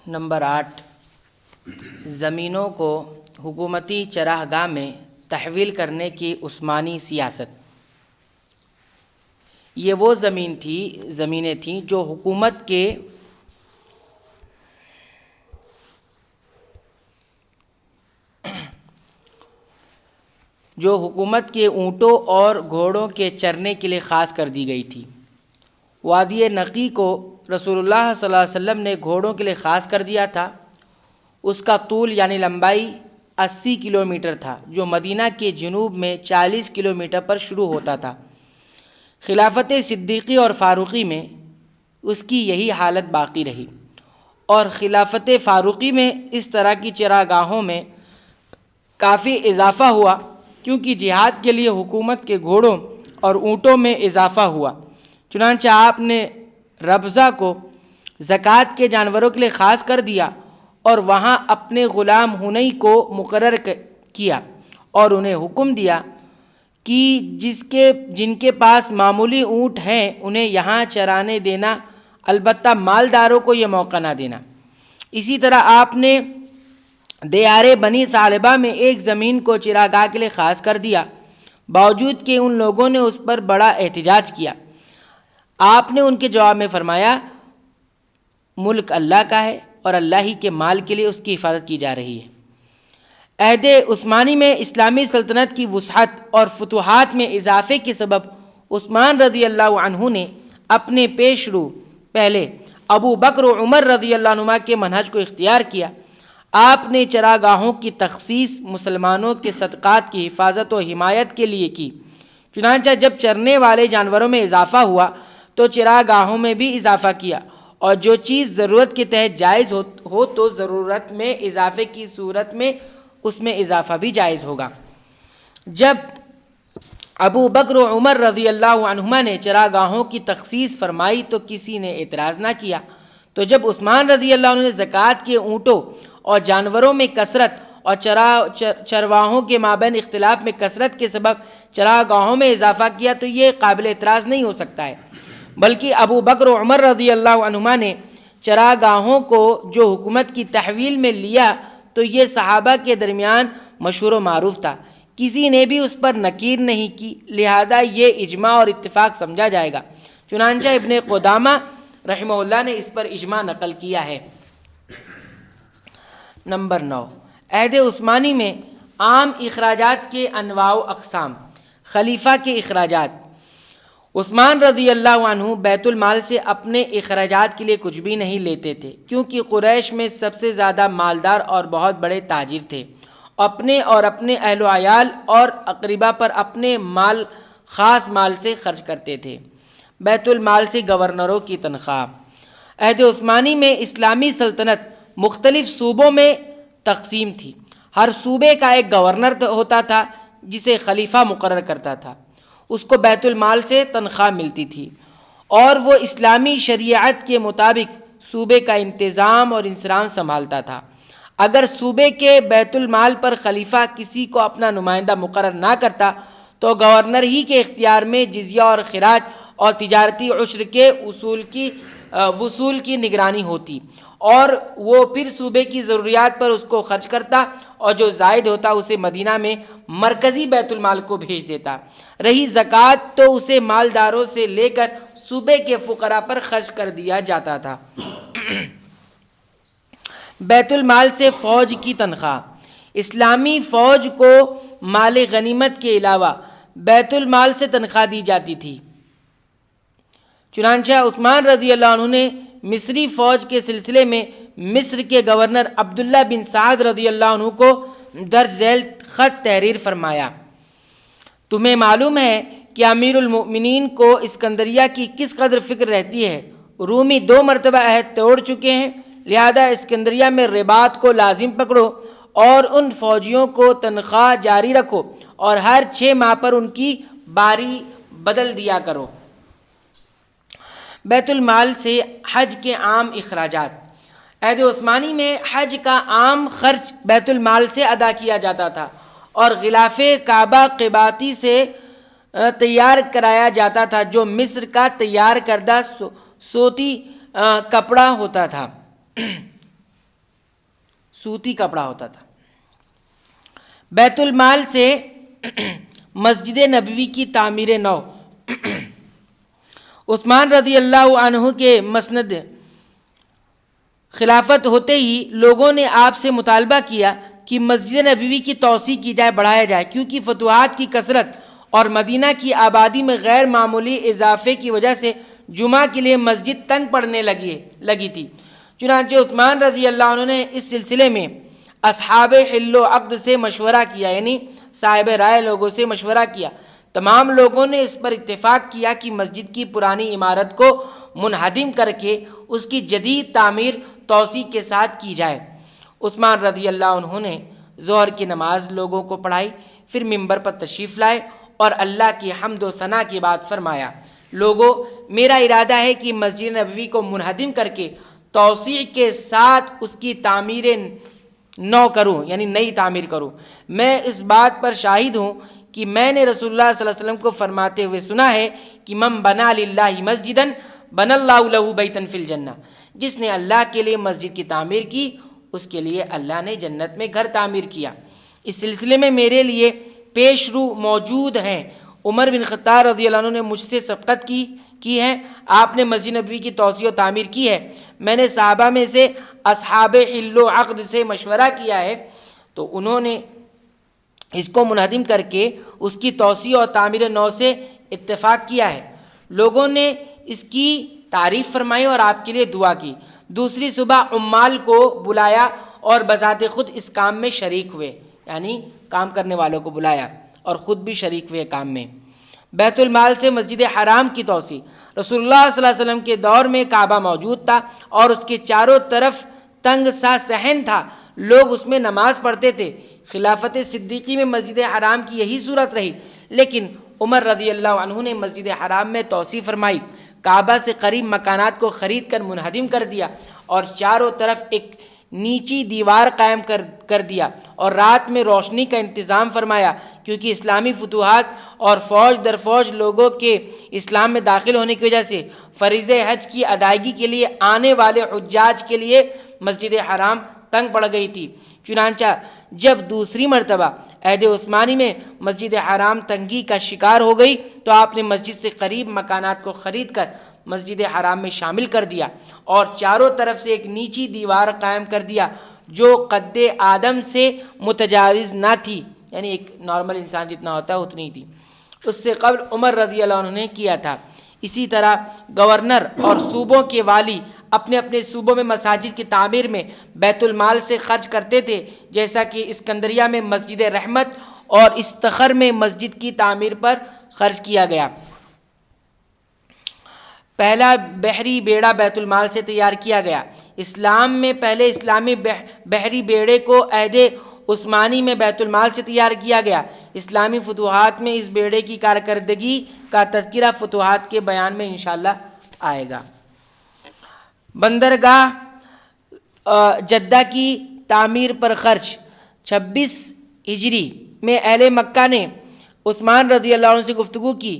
Number 8، زمینوں کو حکومتی چراگاہ میں تحویل کرنے کی عثمانی سیاست۔ یہ وہ زمینیں تھیں جو حکومت کے اونٹوں اور گھوڑوں کے چرنے کے لیے خاص کر دی گئی تھی۔ وادی نقی کو رسول اللہ صلی اللہ علیہ وسلم نے گھوڑوں کے لیے خاص کر دیا تھا۔ اس کا طول یعنی لمبائی 80 کلومیٹر تھا، جو مدینہ کے جنوب میں 40 کلومیٹر پر شروع ہوتا تھا۔ خلافت صدیقی اور فاروقی میں اس کی یہی حالت باقی رہی، اور خلافت فاروقی میں اس طرح کی چراگاہوں میں کافی اضافہ ہوا، کیونکہ جہاد کے لیے حکومت کے گھوڑوں اور اونٹوں میں اضافہ ہوا۔ چنانچہ آپ نے ربضہ کو زکوٰۃ کے جانوروں کے لیے خاص کر دیا، اور وہاں اپنے غلام ہنئی کو مقرر کیا اور انہیں حکم دیا کہ جن کے پاس معمولی اونٹ ہیں انہیں یہاں چرانے دینا، البتہ مالداروں کو یہ موقع نہ دینا۔ اسی طرح آپ نے دیار بنی ثعلبہ میں ایک زمین کو چراگاہ کے لیے خاص کر دیا، باوجود کہ ان لوگوں نے اس پر بڑا احتجاج کیا۔ آپ نے ان کے جواب میں فرمایا، ملک اللہ کا ہے اور اللہ ہی کے مال کے لیے اس کی حفاظت کی جا رہی ہے۔ عہد عثمانی میں اسلامی سلطنت کی وسعت اور فتوحات میں اضافے کے سبب عثمان رضی اللہ عنہ نے اپنے پیش رو پہلے ابو بکر و عمر رضی اللہ عنہما کے منہج کو اختیار کیا۔ آپ نے چراگاہوں کی تخصیص مسلمانوں کے صدقات کی حفاظت و حمایت کے لیے کی۔ چنانچہ جب چرنے والے جانوروں میں اضافہ ہوا تو چراگاہوں میں بھی اضافہ کیا، اور جو چیز ضرورت کے تحت جائز ہو تو ضرورت میں اضافے کی صورت میں اس میں اضافہ بھی جائز ہوگا۔ جب ابو بکر و عمر رضی اللہ عنہما نے چراگاہوں کی تخصیص فرمائی تو کسی نے اعتراض نہ کیا، تو جب عثمان رضی اللہ عنہ نے زکوٰۃ کے اونٹوں اور جانوروں میں کثرت اور چرواہوں کے مابین اختلاف میں کثرت کے سبب چراگاہوں میں اضافہ کیا تو یہ قابل اعتراض نہیں ہو سکتا ہے، بلکہ ابو بکر و عمر رضی اللہ عنہما نے چراگاہوں کو جو حکومت کی تحویل میں لیا تو یہ صحابہ کے درمیان مشہور و معروف تھا، کسی نے بھی اس پر نکیر نہیں کی، لہذا یہ اجماع اور اتفاق سمجھا جائے گا۔ چنانچہ ابن قدامہ رحمہ اللہ نے اس پر اجماع نقل کیا ہے۔ نمبر 9، عہد عثمانی میں عام اخراجات کے انواع و اقسام۔ خلیفہ کے اخراجات۔ عثمان رضی اللہ عنہ بیت المال سے اپنے اخراجات کے لیے کچھ بھی نہیں لیتے تھے، کیونکہ قریش میں سب سے زیادہ مالدار اور بہت بڑے تاجر تھے۔ اپنے اور اپنے اہل و عیال اور اقربا پر اپنے مال خاص مال سے خرچ کرتے تھے۔ بیت المال سے گورنروں کی تنخواہ۔ عہد عثمانی میں اسلامی سلطنت مختلف صوبوں میں تقسیم تھی۔ ہر صوبے کا ایک گورنر ہوتا تھا جسے خلیفہ مقرر کرتا تھا، اس کو بیت المال سے تنخواہ ملتی تھی، اور وہ اسلامی شریعت کے مطابق صوبے کا انتظام اور انصرام سنبھالتا تھا۔ اگر صوبے کے بیت المال پر خلیفہ کسی کو اپنا نمائندہ مقرر نہ کرتا تو گورنر ہی کے اختیار میں جزیہ اور خراج اور تجارتی عشر کے وصول کی نگرانی ہوتی، اور وہ پھر صوبے کی ضروریات پر اس کو خرچ کرتا، اور جو زائد ہوتا اسے مدینہ میں مرکزی بیت المال کو بھیج دیتا۔ رہی زکوٰۃ تو اسے مالداروں سے لے کر صوبے کے فقراء پر خرچ کر دیا جاتا تھا۔ بیت المال سے فوج کی تنخواہ۔ اسلامی فوج کو مال غنیمت کے علاوہ بیت المال سے تنخواہ دی جاتی تھی۔ چنانچہ عثمان رضی اللہ عنہ نے مصری فوج کے سلسلے میں مصر کے گورنر عبداللہ بن سعد رضی اللہ عنہ کو درج ذیل خط تحریر فرمایا، تمہیں معلوم ہے کہ امیر المؤمنین کو اسکندریہ کی کس قدر فکر رہتی ہے۔ رومی 2 مرتبہ عہد توڑ چکے ہیں، لہذا اسکندریہ میں رباط کو لازم پکڑو اور ان فوجیوں کو تنخواہ جاری رکھو، اور ہر 6 ماہ پر ان کی باری بدل دیا کرو۔ بیت المال سے حج کے عام اخراجات۔ عہد عثمانی میں حج کا عام خرچ بیت المال سے ادا کیا جاتا تھا، اور غلاف کعبہ قباطی سے تیار کرایا جاتا تھا، جو مصر کا تیار کردہ صوتی کپڑا ہوتا تھا۔ सूती कपड़ा होता था। बैतुल माल से मस्जिद नबवी की तामीर नौ। उस्मान रज़ी अल्लाह अन्हु के मसनद खिलाफत होते ही लोगों ने आपसे मुतालबा किया कि मस्जिद नबवी की तोसी की जाए, बढ़ाया जाए, क्योंकि फतुहात की कसरत और मदीना की आबादी में गैर मामूली इजाफे की वजह से जुमा के लिए मस्जिद तंग पड़ने लगी थी। चुनांचे उस्मान रज़ी अल्लाह अन्हु ने इस सिलसिले में असहाब हिल्लो अक़्द से मशवरा किया, यानी साहिब राय लोगों से मशवरा किया। तमाम लोगों ने इस पर इत्तेफाक किया कि मस्जिद की पुरानी इमारत को मुनहदिम करके उसकी जदीद तामीर तोसी के साथ की जाए। उस्मान रज़ी अल्लाह अन्हु ने ज़ोहर की नमाज लोगों को पढ़ाई, फिर मिंबर पर तशरीफ़ लाए और अल्लाह की हम्द व सना की बात फरमाया, लोगों, मेरा इरादा है कि मस्जिद नबवी को मुनहदिम करके तोसी के साथ उसकी तामीर नौ करूँ, यानी नई तामीर करूँ। मैं इस बात पर शाहिद हूँ कि मैंने रसूलुल्लाह सल्लल्लाहु अलैहि वसल्लम को फरमाते हुए सुना है कि मम बना लिल्लाहि मस्जिदन बनल्लाहु लहू बैतन फिल जन्नह, जिसने अल्लाह के लिए मस्जिद की तामीर की उसके लिए अल्लाह ने जन्नत में घर तामीर किया। इस सिलसिले में मेरे लिए पेशरू मौजूद हैं। उमर बिन खत्ताब रज़ियल्लाहु अन्हु ने मुझसे सबकत की है, आपने मस्जिद नबवी की तोसी और तामीर की है। मैंने सहाबा में से असहाब हिल्लो अक़्द से मशवरा किया है तो उन्होंने इसको मुनहदिम करके उसकी तोसी और तामीर नौ से इत्तेफाक किया है। लोगों ने इसकी तारीफ़ फरमाई और आपके लिए दुआ की। दूसरी सुबह उम्माल को बुलाया और बज़ाते खुद इस काम में शरीक हुए, यानी काम करने वालों को बुलाया और ख़ुद भी शरीक हुए काम में। बैतुल माल से मस्जिद हराम की तोसी। रसूलुल्लाह सल्लल्लाहु अलैहि वसल्लम के दौर में काबा मौजूद था और उसके चारों तरफ तंग सा सहन था, लोग उसमें नमाज पढ़ते थे। खिलाफत सिद्दीकी में मस्जिद हराम की यही सूरत रही, लेकिन उमर रज़ी अल्लाह अन्हु ने मस्जिद हराम में तोसी फरमाई, काबा से करीब मकानात को ख़रीद कर मुनहदिम कर दिया और चारों तरफ एक नीची दीवार कायम कर दिया और रात में रोशनी का इंतज़ाम फरमाया, क्योंकि इस्लामी फतूहात और फ़ौज दर फ़ौज लोगों के इस्लाम में दाखिल होने की वजह से फ़रीज़ हज की अदायगी के लिए आने वाले हुज्जाज के लिए मस्जिद हराम तंग पड़ गई थी। चुनांचा जब दूसरी मरतबा अहद उस्मानी में मस्जिद हराम तंगी का शिकार हो गई तो आपने मस्जिद से करीब मकानात को ख़रीद कर मस्जिद हराम में शामिल कर दिया और चारों तरफ से एक नीची दीवार कायम कर दिया जो कद्दे आदम से मुतजाविज़ ना थी, यानी एक नॉर्मल इंसान जितना होता है उतनी थी। उससे कबल उमर रज़ी अल्लाह अन्हु ने किया था। इसी तरह गवर्नर और सूबों के वाली अपने अपने सूबों में मसाजिद की तामीर में बैतुल माल से खर्च करते थे, जैसा कि इस्कंदरिया में मस्जिद रहमत और इस्तखर में मस्जिद की तामीर पर खर्च किया गया। पहला बहरी बेड़ा बैतुल माल से तैयार किया गया। इस्लाम में पहले इस्लामी बहरी बेड़े को अहदे उस्मानी में बैतुल माल से तैयार किया गया। इस्लामी फतूहात में इस बेड़े की कारकर्दगी का तज़किरा फतूहात के बयान में इंशाअल्लाह आएगा। बंदरगाह जद्दा की तामीर पर खर्च। 26 हिजरी में अहले मक्का ने उस्मान रज़ी अल्लाह अन्हु से गुफ्तगू की,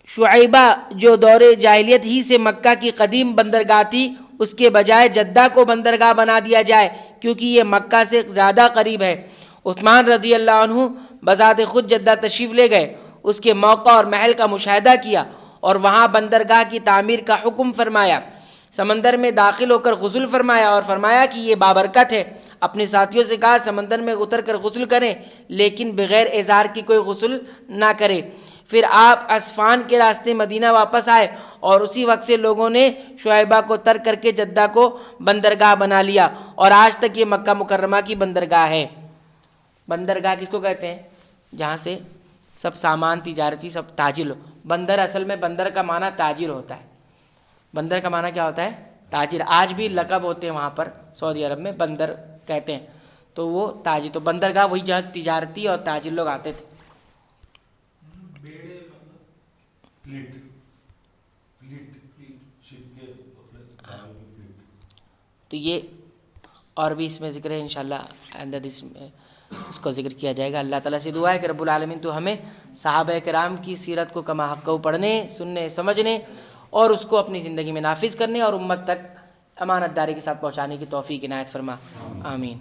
शुआइबा जो दौरे जाहिलियत ही से मक्का की कदीम बंदरगाह थी उसके बजाय जद्दा को बंदरगाह बना दिया जाए क्योंकि ये मक्का से ज़्यादा करीब है। उस्मान रज़ी अल्लाह अन्हु बज़ात खुद जद्दा तशरीफ़ ले गए, उसके मौका और महल का मुशाहिदा किया और वहाँ बंदरगाह की तामीर का हुक्म फरमाया। समंदर में दाखिल होकर गुस्ल फरमाया और फरमाया कि ये बाबरकत है। अपने साथियों से कहा समंदर में उतर कर गुस्ल करें, लेकिन बग़ैर इज़ार की कोई गुस्ल ना करे। फिर आप असफ़ान के रास्ते मदीना वापस आए और उसी वक्त से लोगों ने शुआइबा को तर्क करके जद्दा को बंदरगाह बना लिया और आज तक ये मक्का मुकर्रमा की बंदरगाह है। बंदरगाह किसको कहते हैं? जहाँ से सब सामान तिजारती सब ताजिर। बंदर असल में बंदर का माना ताजिर होता है। बंदर का माना क्या होता है? ताजिर। आज भी लक़ब होते हैं वहाँ पर सऊदी अरब में बंदर कहते हैं, तो वो ताजिर। तो बंदरगाह वही जहाँ तिजारती और ताजिर लोग आते थे। तो ये और भी इसमें ज़िक्र है, इंशाअल्लाह आइंदा इसमें उसको ज़िक्र किया जाएगा। अल्लाह ताला से दुआ है कि रब्बुल आलमीन तो हमें सहाबा किराम की सीरत को कमा हक़्क़ो पढ़ने, सुनने, समझने और उसको अपनी ज़िंदगी में नाफिज़ करने और उम्मत तक امانت داری کے ساتھ پہنچانے کی توفیق عنایت فرما، آمین۔